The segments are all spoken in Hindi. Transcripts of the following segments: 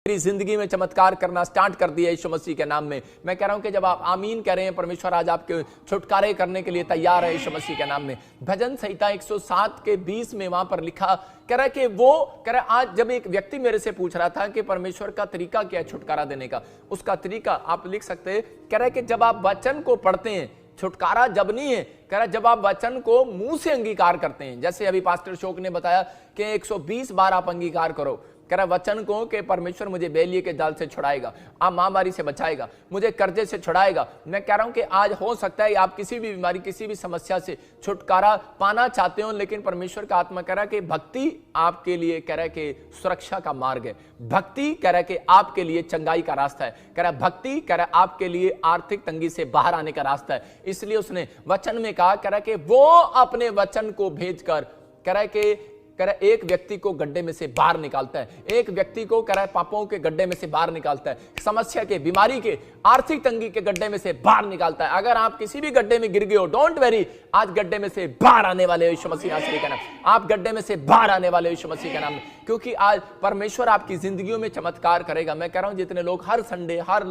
मेरी जिंदगी में चमत्कार करना स्टार्ट कर दिया यीशु मसीह के नाम में। मैं कह रहा हूं कि जब आप आमीन कह रहे हैं, परमेश्वर आज आपके छुटकारे करने के लिए तैयार है यीशु मसीह के नाम में। भजन संहिता 107 के 20 में वहां पर लिखा, कह रहा है कि वो कह रहा है, आज जब एक व्यक्ति मेरे से पूछ रहा था कि परमेश्वर का तरीका क्या है छुटकारा देने का, उसका तरीका आप लिख सकते हैं। कह रहा है कि जब आप वचन को पढ़ते हैं, छुटकारा जब नहीं है, कह रहा है जब आप वचन को मुंह से अंगीकार करते हैं। जैसे अभी पास्टर अशोक ने बताया कि 120 बार आप अंगीकार करो, कह रहा वचन को कि परमेश्वर मुझे बेलिए के जाल से छुड़ाएगा, आप महामारी से बचाएगा, मुझे कर्जे से छुड़ाएगा। मैं कह रहा हूं कि आज हो सकता है आप किसी भी बीमारी, किसी भी समस्या से छुटकारा पाना चाहते हो, लेकिन परमेश्वर का आत्मा कह रहा है कि भक्ति आपके लिए, कह रहा है कि सुरक्षा का मार्ग है। भक्ति कह रहा है कि आपके लिए चंगाई का रास्ता है। कह रहा है भक्ति कह रहा है आपके लिए आर्थिक तंगी से बाहर आने का रास्ता है। इसलिए उसने वचन में कहा, कह रहा है कि वो अपने वचन को भेजकर, कह रहा है कि कह रहा है एक व्यक्ति को गड्ढे में से बाहर निकालता है, एक व्यक्ति को कह रहा है पापों के गड्ढे में से बाहर निकालता है, समस्या के, बीमारी के, आर्थिक तंगी के गड्ढे में से बाहर निकालता है। अगर आप किसी भी गड्ढे में गिर गए हो, डोंट वेरी, आज गड्ढे में से बाहर आने वाले हो यीशु मसीह नासरी का नाम। आप गड्ढे में से बाहर आने वाले हो यीशु मसीह का नाम, क्योंकि आज परमेश्वर आपकी जिंदगियों में चमत्कार करेगा। मैं कह रहा हूं जितने लोग हर संडे, हर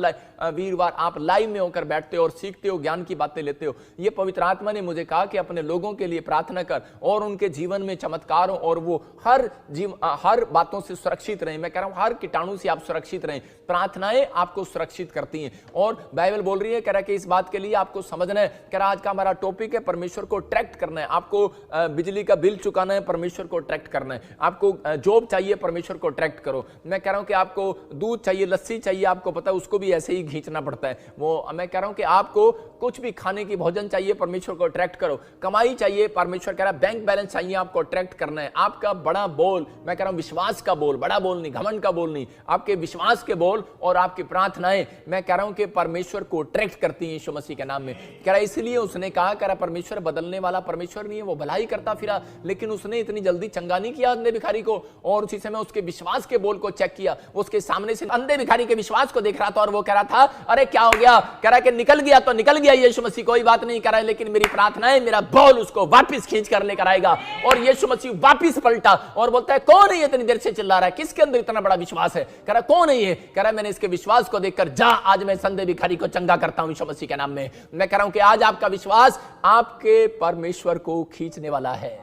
वीरवार आप लाइव में होकर बैठते हो और सीखते हो, ज्ञान की बातें लेते हो, ये पवित्र आत्मा ने मुझे कहा कि अपने लोगों के लिए प्रार्थना कर और उनके जीवन में चमत्कार हो और वो हर बातों से सुरक्षित रहें। मैं कह रहा हूं हर कीटाणु से आप सुरक्षित रहें। प्रार्थनाएं आपको सुरक्षित करती हैं और बाइबल बोल रही है, कह रहा है कि इस बात के लिए आपको समझना है। कह रहा आज का हमारा टॉपिक है परमेश्वर को ट्रैक्ट करना है। आपको बिजली का बिल चुकाना है, परमेश्वर को ट्रैक्ट करना है। आपको जॉब चाहिए, परमेश्वर को ट्रैक्ट करो। मैं कह रहा हूं कि आपको दूध चाहिए, लस्सी चाहिए, आपको पता है उसको भी ऐसे ही खींचना पड़ता है वो। मैं कह रहा हूं कि आपको कुछ भी खाने की भोजन चाहिए, परमेश्वर को ट्रैक्ट करो। कमाई चाहिए, परमेश्वर कह रहा है बैंक बैलेंस चाहिए, आपको ट्रैक्ट करना है। आपका बड़ा बोल, मैं कह रहा हूं विश्वास का बोल, बड़ा बोल नहीं, घमंड का बोल नहीं, आपके विश्वास के बोल और आपकी प्रार्थनाएं, मैं कह रहा हूं कि परमेश्वर को ट्रैक्ट करती हैं यीशु मसीह के नाम में। कह रहा इसलिए उसने कहा, कह रहा परमेश्वर बदलने वाला परमेश्वर नहीं है, वो भलाई करता फिरा, लेकिन उसने इतनी जल्दी चंगा नहीं किया अंधे भिखारी को। और उसी समय उसके विश्वास के बोल को चेक किया, उसके सामने से अंधे भिखारी के विश्वास को देख रहा था और वो कह रहा था, अरे क्या हो गया? कह रहा कि निकल गया तो निकल गया यीशु मसीह, कोई बात नहीं। कह रहा है लेकिन मेरी प्रार्थना है, मेरा बोल उसको वापस खींच कर लेकर आएगा। और यीशु मसीह वापस पलटा और बोलता है, कौन है ये इतनी देर से चिल्ला रहा है? किसके अंदर इतना बड़ा विश्वास है? कह रहा कौन है ये? कह रहा मैंने इसके विश्वास को देखकर, जा आज मैं संधे भिखारी को चंगा करता हूं यीशु मसीह के नाम में। मैं कह रहा हूं कि आज आपका विश्वास आपके परमेश्वर को खींचने वाला है।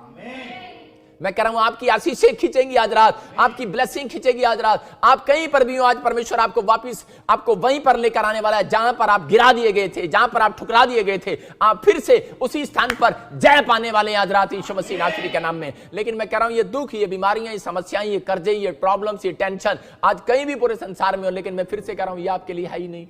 मैं कह रहा हूं आपकी आशीषें खींचेंगी आज रात, आपकी ब्लेसिंग खींचेगी आज रात। आप कहीं पर भी हो, आज परमेश्वर आपको वापस आपको वहीं पर लेकर आने वाला है जहां पर आप गिरा दिए गए थे, जहां पर आप ठुकरा दिए गए थे। आप फिर से उसी स्थान पर जय पाने वाले हैं आज रात यीशु मसीह नासरी के नाम में। लेकिन मैं कह रहा हूं ये दुख, ये बीमारियां, ये समस्याएं, ये कर्जे, ये प्रॉब्लम्स, ये टेंशन आज कहीं भी पूरे संसार में हो, लेकिन मैं फिर से कह रहा हूं ये आपके लिए है ही नहीं।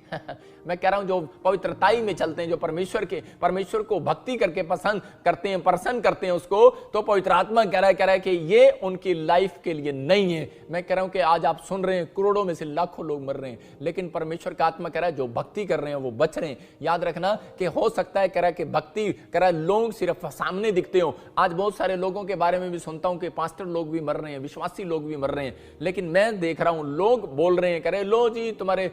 मैं कह रहा हूं जो पवित्रताई में चलते हैं, जो परमेश्वर को भक्ति करके पसंद करते हैं, प्रसन्न करते हैं उसको, तो पवित्र आत्मा कह रहा है कि ये उनकी लाइफ के लिए नहीं है। मैं कह रहा हूं कि आज आप सुन रहे हैं, करोड़ों में से लाखों लोग मर रहे हैं, लेकिन परमेश्वर का आत्मा कह रहा है जो भक्ति कर रहे हैं वो बच रहे हैं। याद रखना कि हो सकता है, कह रहा है कि भक्ति कह रहा है लोग सिर्फ सामने दिखते हो। आज बहुत सारे लोगों के बारे में भी सुनता हूं कि पास्टर लोग भी मर रहे हैं, विश्वासी लोग भी मर रहे हैं, लेकिन मैं देख रहा हूं लोग बोल रहे हैं, कह रहे लो जी तुम्हारे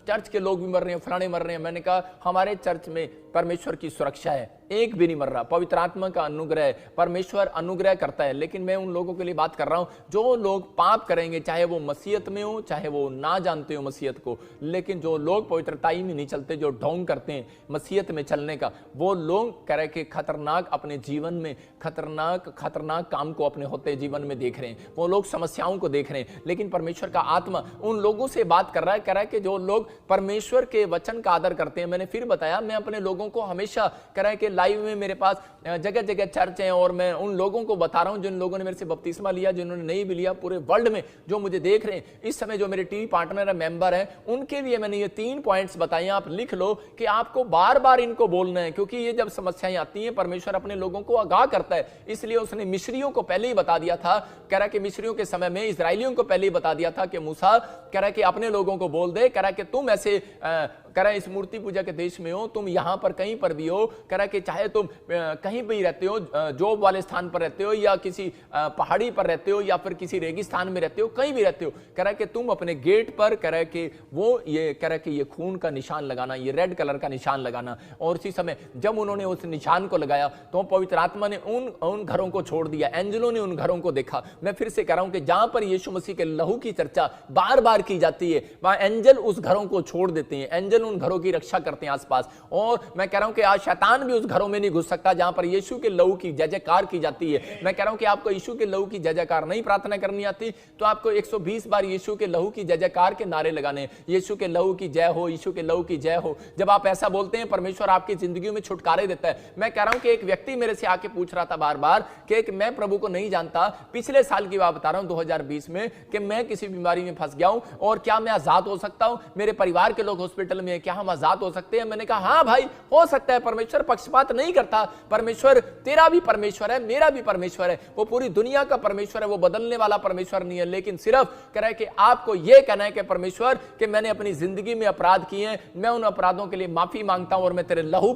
चर्च के लोग भी मर रहे हैं, फलाने मर रहे हैं। मैंने कहा हमारे चर्च में परमेश्वर की सुरक्षा है, एक भी नहीं मर रहा, पवित्र आत्मा का अनुग्रह है, परमेश्वर अनुग्रह करता है। लेकिन मैं उन लोगों के लिए बात कर रहा हूं जो लोग पाप करेंगे, चाहे वो मसीहत में हो, चाहे वो ना जानते हो मसीहत को, लेकिन जो लोग पवित्रताई में नहीं चलते, जो ढोंग करते हैं मसीहत में चलने का, वो लोग कह रहे कि खतरनाक अपने जीवन में खतरनाक काम को अपने होते जीवन में देख रहे हैं, वो लोग समस्याओं को देख रहे हैं। लेकिन परमेश्वर का आत्मा उन लोगों से बात कर रहा है, कह रहा है कि जो लोग परमेश्वर के वचन का आदर करते हैं। मैंने फिर बताया, मैं अपने लोगों को हमेशा कह रहा है कि लाइव में मेरे पास जगह जगह चर्च हैं और मैं उन लोगों को बता रहा हूं जिन लोगों ने मेरे से बपतिस्मा लिया, जिन्होंने नहीं भी लिया, पूरे वर्ल्ड में जो मुझे देख रहे हैं इस समय, जो मेरे टीवी पार्टनर है, मेंबर है, उनके लिए मैंने ये 3 पॉइंट्स बताए। आप लिख लो कि आपको बार बार इनको बोलना है, क्योंकि ये जब समस्याएं आती हैं परमेश्वर अपने लोगों को आगाह करता है। इसलिए उसने मिस्रियों को पहले ही बता दिया था, कह रहा कि मिस्रियों के समय में इस्राएलियों को पहले ही बता दिया था कि मूसा कह रहा कि अपने लोगों को बोल दे, कह रहा कि तुम तुम ऐसे कह रहा है इस मूर्ति पूजा के देश में हो, तुम यहां पर कहीं पर भी हो, कह रहा है कि चाहे तुम कहीं भी रहते हो, जॉब वाले स्थान पर रहते हो या किसी पहाड़ी पर रहते हो या फिर किसी रेगिस्तान में रहते हो, कहीं भी रहते हो, कह रहा है कि तुम अपने गेट पर कह रहा है कि वो ये कह रहा है कि ये खून का निशान लगाना, ये रेड कलर का निशान लगाना। और उसी समय जब उन्होंने उस निशान को लगाया तो पवित्र आत्मा ने उन घरों को छोड़ दिया, एंजलों ने उन घरों को देखा। मैं फिर से कह रहा हूं कि जहां पर यीशु मसीह के लहू की चर्चा बार बार की जाती है, वहां एंजल उस घरों को छोड़ देते हैं, एंजल उन घरों की रक्षा करते हैं आसपास। और मैं कह रहा हूं कि आज शैतान भी उस घरों में नहीं घुस सकता जहां पर यीशु के लहू की जय जयकार की जाती है। मैं कह रहा हूं कि आपको यीशु के लहू की जय जयकार नहीं प्रार्थना करनी आती तो आपको 120 बार यीशु के लहू की जय जयकार के नारे लगाने, यीशु के लहू की जय हो, यीशु के लहू की जय हो। जब आप ऐसा बोलते हैं परमेश्वर आपकी जिंदगी में छुटकारे देता है। मैं कह रहा हूं कि एक व्यक्ति मेरे से आके पूछ रहा था बार बार कि मैं प्रभु को नहीं जानता, पिछले साल की बात बता रहा हूं 2020 में, कि मैं किसी बीमारी में फंस गया हूं और क्या मैं आजाद हो सकता हूं, मेरे परिवार के लोग हॉस्पिटल में, क्या हम आजाद हो सकते हैं? मैंने कहा हां भाई हो सकता है, परमेश्वर पक्षपात नहीं करता, परमेश्वर तेरा भी परमेश्वर है, मेरा भी परमेश्वर है, वो पूरी दुनिया का परमेश्वर है, वो बदलने वाला परमेश्वर नहीं है। लेकिन सिर्फ कह रहा है कि आपको यह कहना है कि परमेश्वर कि मैंने अपनी जिंदगी में अपराध किए हैं, मैं उन अपराधों के लिए माफी मांगता हूं और मैं तेरे लहू